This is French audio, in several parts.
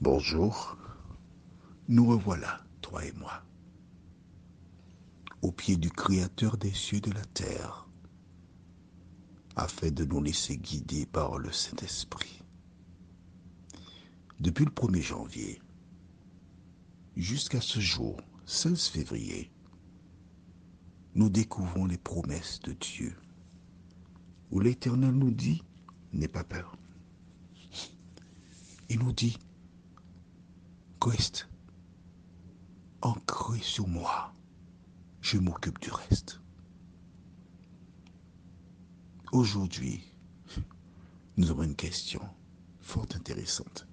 Bonjour, nous revoilà, toi et moi, au pied du Créateur des cieux et de la terre, afin de nous laisser guider par le Saint-Esprit. Depuis le 1er janvier jusqu'à ce jour, 16 février, nous découvrons les promesses de Dieu, où l'Éternel nous dit, n'aie pas peur. Il nous dit, reste ancré sur moi, je m'occupe du reste. Aujourd'hui, nous avons une question fort intéressante.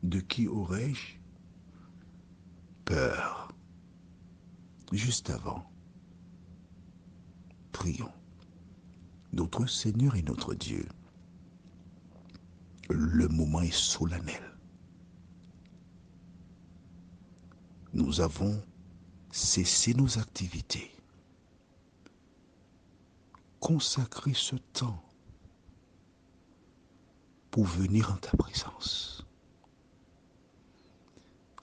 De qui aurais-je peur? Juste avant, prions. Notre Seigneur et notre Dieu, le moment est solennel. Nous avons cessé nos activités, consacré ce temps pour venir en ta présence.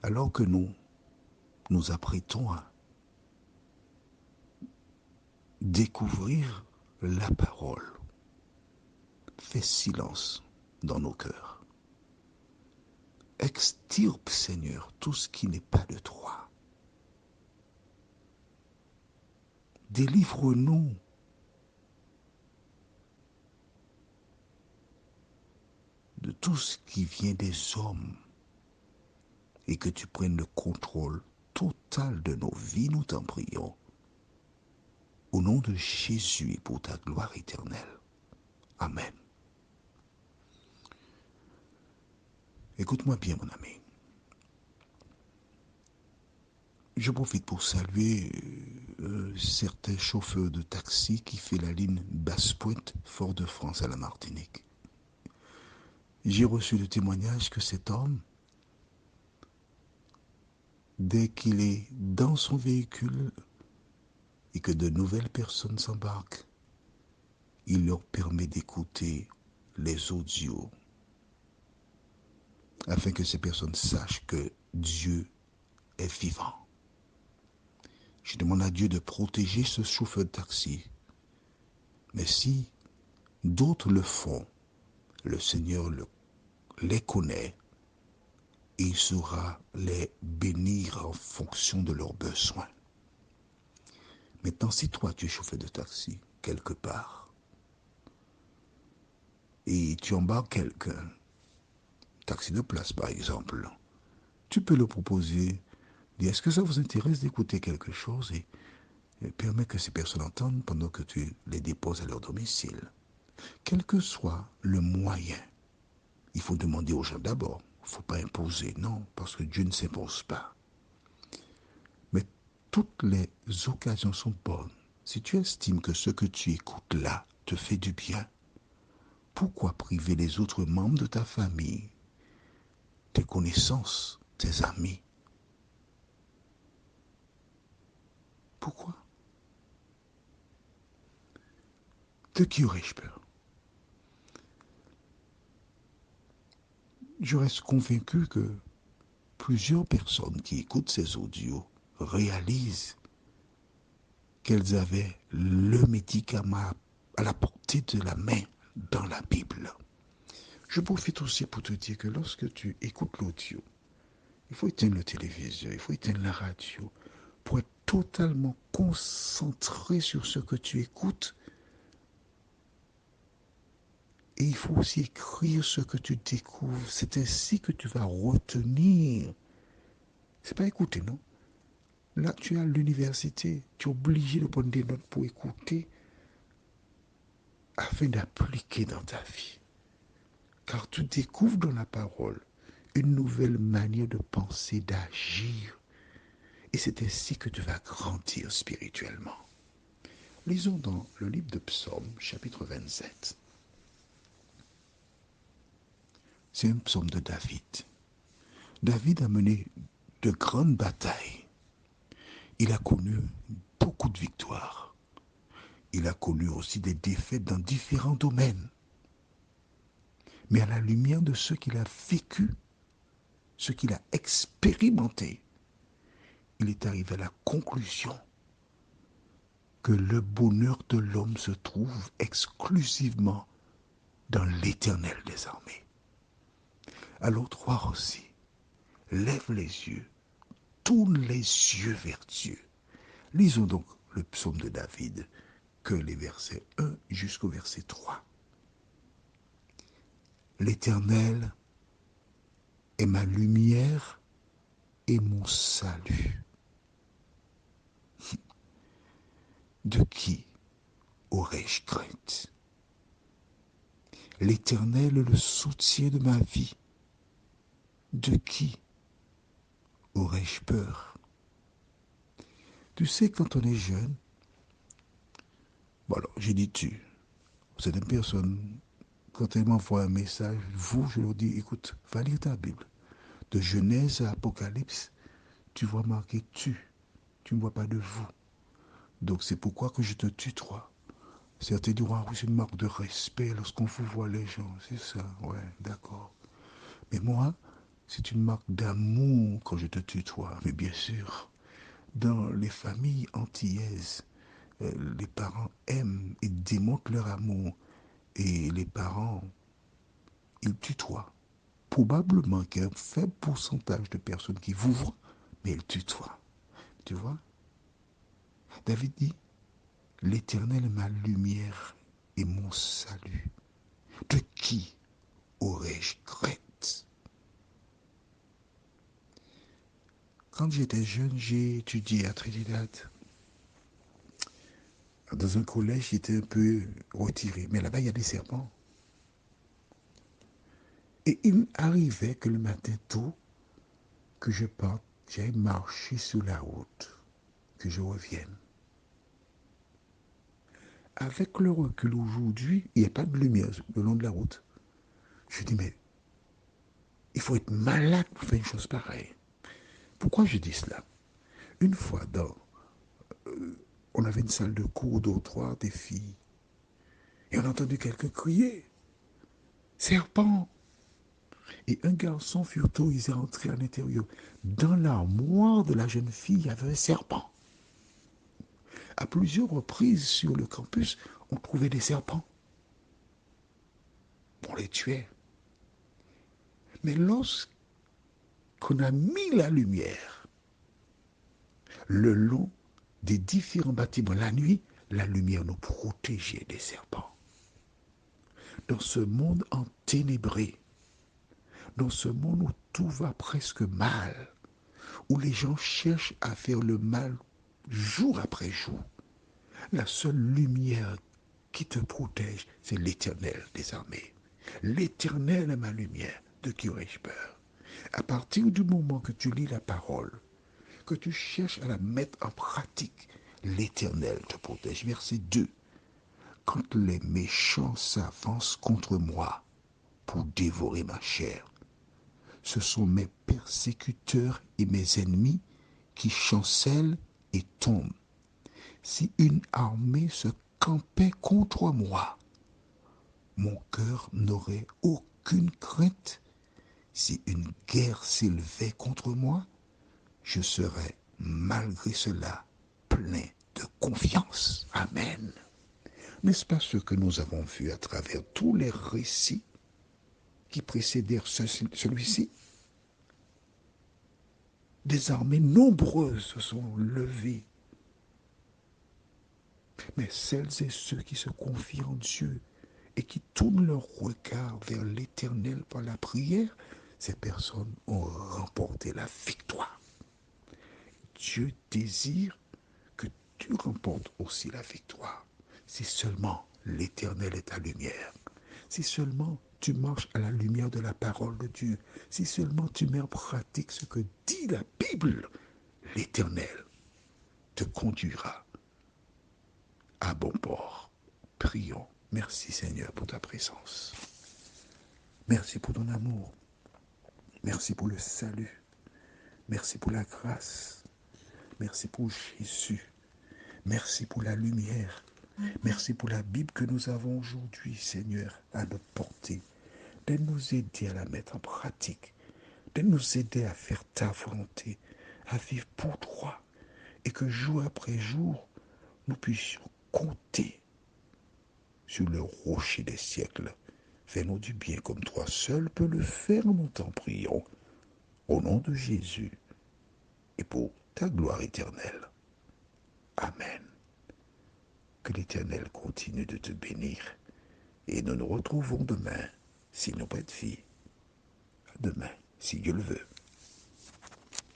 Alors que nous nous apprêtons à découvrir la parole, fais silence dans nos cœurs. Extirpe, Seigneur, tout ce qui n'est pas de toi. Délivre-nous de tout ce qui vient des hommes et que tu prennes le contrôle total de nos vies, nous t'en prions. Au nom de Jésus et pour ta gloire éternelle. Amen. Écoute-moi bien, mon ami. Je profite pour saluer certains chauffeurs de taxi qui font la ligne Basse-Pointe, Fort-de-France à la Martinique. J'ai reçu le témoignage que cet homme, dès qu'il est dans son véhicule et que de nouvelles personnes s'embarquent, il leur permet d'écouter les audios afin que ces personnes sachent que Dieu est vivant. Je demande à Dieu de protéger ce chauffeur de taxi. Mais si d'autres le font, le Seigneur les connaît et il saura les bénir en fonction de leurs besoins. Maintenant, si toi tu es chauffeur de taxi quelque part et tu embarques quelqu'un, taxi de place par exemple, tu peux le proposer, dire est-ce que ça vous intéresse d'écouter quelque chose et permet que ces personnes entendent pendant que tu les déposes à leur domicile. Quel que soit le moyen, il faut demander aux gens d'abord. Il ne faut pas imposer, non, parce que Dieu ne s'impose pas. Mais toutes les occasions sont bonnes. Si tu estimes que ce que tu écoutes là te fait du bien, pourquoi priver les autres membres de ta famille, tes connaissances, tes amis? Pourquoi? De qui aurais-je peur? Je reste convaincu que plusieurs personnes qui écoutent ces audios réalisent qu'elles avaient le médicament à la portée de la main dans la Bible. Je profite aussi pour te dire que lorsque tu écoutes l'audio, il faut éteindre le téléviseur, il faut éteindre la radio pour être totalement concentré sur ce que tu écoutes. Et il faut aussi écrire ce que tu découvres. C'est ainsi que tu vas retenir. C'est pas écouter, non? Là, tu es à l'université, tu es obligé de prendre des notes pour écouter afin d'appliquer dans ta vie. Car tu découvres dans la parole une nouvelle manière de penser, d'agir. Et c'est ainsi que tu vas grandir spirituellement. Lisons dans le livre de Psaume, chapitre 27. C'est un psaume de David. David a mené de grandes batailles. Il a connu beaucoup de victoires. Il a connu aussi des défaites dans différents domaines. Mais à la lumière de ce qu'il a vécu, ce qu'il a expérimenté, il est arrivé à la conclusion que le bonheur de l'homme se trouve exclusivement dans l'Éternel des armées. Alors toi aussi, lève les yeux, tourne les yeux vers Dieu. Lisons donc le psaume de David, que les versets 1 jusqu'au verset 3. L'Éternel est ma lumière et mon salut. De qui aurais-je crainte? L'Éternel est le soutien de ma vie. De qui aurais-je peur? Tu sais, quand on est jeune, bon alors, j'ai dit tu. Certaines personnes, quand elles m'envoient un message, je leur dis, écoute, va lire ta Bible. De Genèse à Apocalypse, tu vois marqué tu. Tu ne vois pas de vous. Donc c'est pourquoi que je te tutoie. Certains diront, ah oui, c'est une marque de respect lorsqu'on vous voit les gens. C'est ça, ouais, d'accord. Mais moi, c'est une marque d'amour quand je te tutoie. Mais bien sûr, dans les familles antillaises, les parents aiment et démontrent leur amour. Et les parents, ils tutoient. Probablement qu'il y a un faible pourcentage de personnes qui vous voient, mais ils tutoient. Tu vois? David dit, l'Éternel est ma lumière et mon salut. De qui aurais-je crainte? Quand j'étais jeune, j'ai étudié à Trinidad. Dans un collège, j'étais un peu retiré. Mais là-bas, il y a des serpents. Et il arrivait que le matin tôt, que je parte, j'aille marcher sur la route, que je revienne. Avec le recul aujourd'hui, il n'y a pas de lumière le long de la route. Je dis, mais il faut être malade pour faire une chose pareille. Pourquoi je dis cela? Une fois, on avait une salle de cours dortoir des filles. Et on a entendu quelqu'un crier, serpent. Et un garçon fut autorisé à entrer à l'intérieur. Dans l'armoire de la jeune fille, il y avait un serpent. À plusieurs reprises sur le campus, on trouvait des serpents. On les tuait. Mais lorsqu'on a mis la lumière le long des différents bâtiments la nuit, la lumière nous protégeait des serpents. Dans ce monde enténébré, dans ce monde où tout va presque mal, où les gens cherchent à faire le mal jour après jour, la seule lumière qui te protège, c'est l'Éternel des armées. L'Éternel est ma lumière. De qui aurais-je peur? À partir du moment que tu lis la parole, que tu cherches à la mettre en pratique, l'Éternel te protège. Verset 2. Quand les méchants s'avancent contre moi pour dévorer ma chair, ce sont mes persécuteurs et mes ennemis qui chancellent et tombent. Si une armée se campait contre moi, mon cœur n'aurait aucune crainte. Si une guerre s'élevait contre moi, je serais malgré cela plein de confiance. Amen. N'est-ce pas ce que nous avons vu à travers tous les récits qui précédèrent celui-ci? Des armées nombreuses se sont levées. Mais celles et ceux qui se confient en Dieu et qui tournent leur regard vers l'Éternel par la prière, ces personnes ont remporté la victoire. Dieu désire que tu remportes aussi la victoire. Si seulement l'Éternel est ta lumière, si seulement tu marches à la lumière de la parole de Dieu, si seulement tu mets en pratique ce que dit la Bible, l'Éternel te conduira à bon port. Prions. Merci Seigneur pour ta présence. Merci pour ton amour. Merci pour le salut. Merci pour la grâce. Merci pour Jésus. Merci pour la lumière. Merci pour la Bible que nous avons aujourd'hui, Seigneur, à notre portée. De nous aider à la mettre en pratique. de nous aider à faire ta volonté, à vivre pour toi, et que jour après jour, nous puissions compter sur le rocher des siècles. Fais-nous du bien comme toi seul peux le faire, nous t'en prions, au nom de Jésus, et pour ta gloire éternelle. Amen. Que l'Éternel continue de te bénir, et nous nous retrouvons demain, si nous pas de vie. À demain, si Dieu le veut.